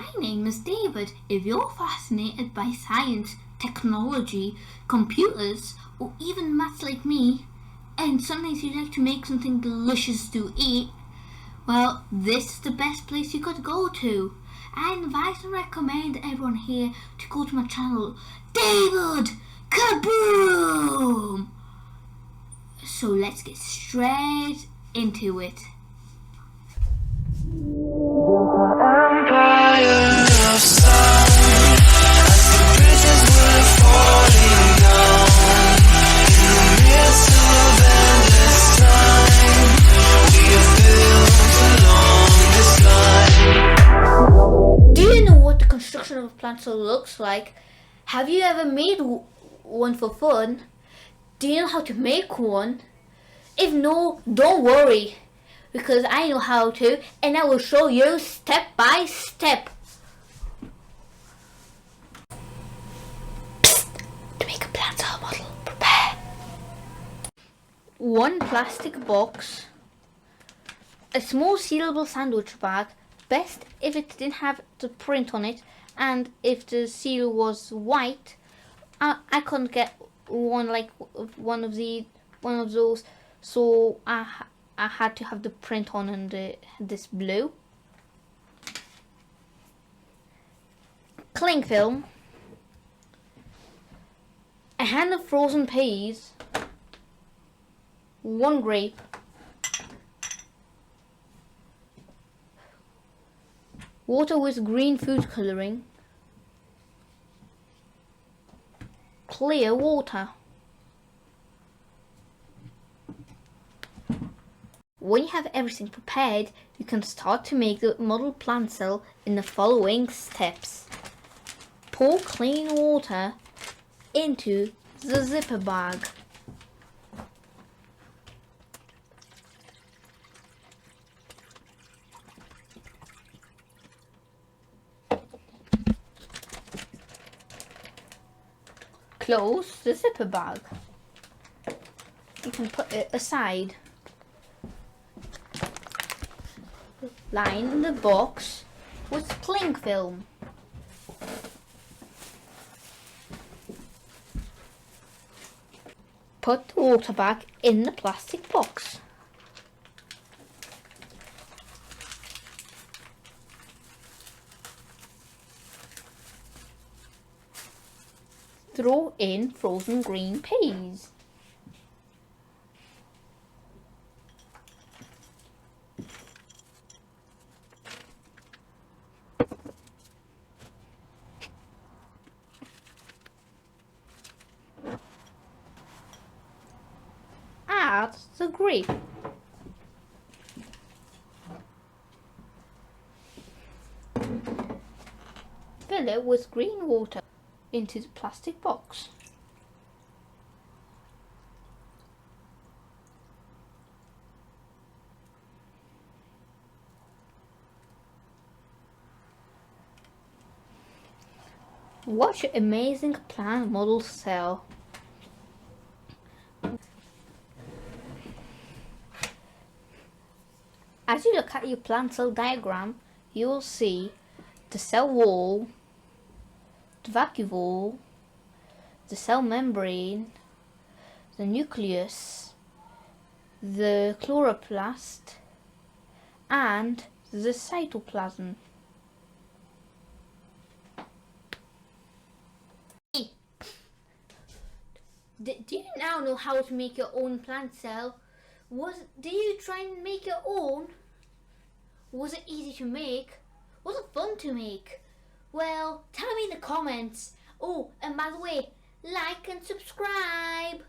My name is David. If you're fascinated by science, technology, computers, or even maths like me, and sometimes you like to make something delicious to eat, well, this is the best place you could go to. I advise and recommend everyone here to go to my channel, David KABOOM! So let's get straight into it. Do you know what the construction of a plant cell looks like? Have you ever made one for fun? Do you know how to make one? If no, don't worry, because I know how to, and I will show you step by step. To make a plant cell model, prepare 1 plastic box, a small sealable sandwich bag, best if it didn't have the print on it, and if the seal was white. I couldn't get one of those, so I had to have the print on and this blue. Cling film, a hand of frozen peas, 1 grape, water with green food colouring, clear water. When you have everything prepared, you can start to make the model plant cell in the following steps. Pour clean water into the zipper bag. Close the zipper bag. You can put it aside. Line the box with cling film. Put the water back in the plastic box. Throw in frozen green peas. Add the grape. Fill it with green water into the plastic box. Watch your amazing plant model cell. As you look at your plant cell diagram, you will see the cell wall, the vacuole, the cell membrane, the nucleus, the chloroplast, and the cytoplasm. Do you now know how to make your own plant cell? Did you try and make your own? Was it easy to make? Was it fun to make? Well, tell me in the comments. Oh, and by the way, like and subscribe.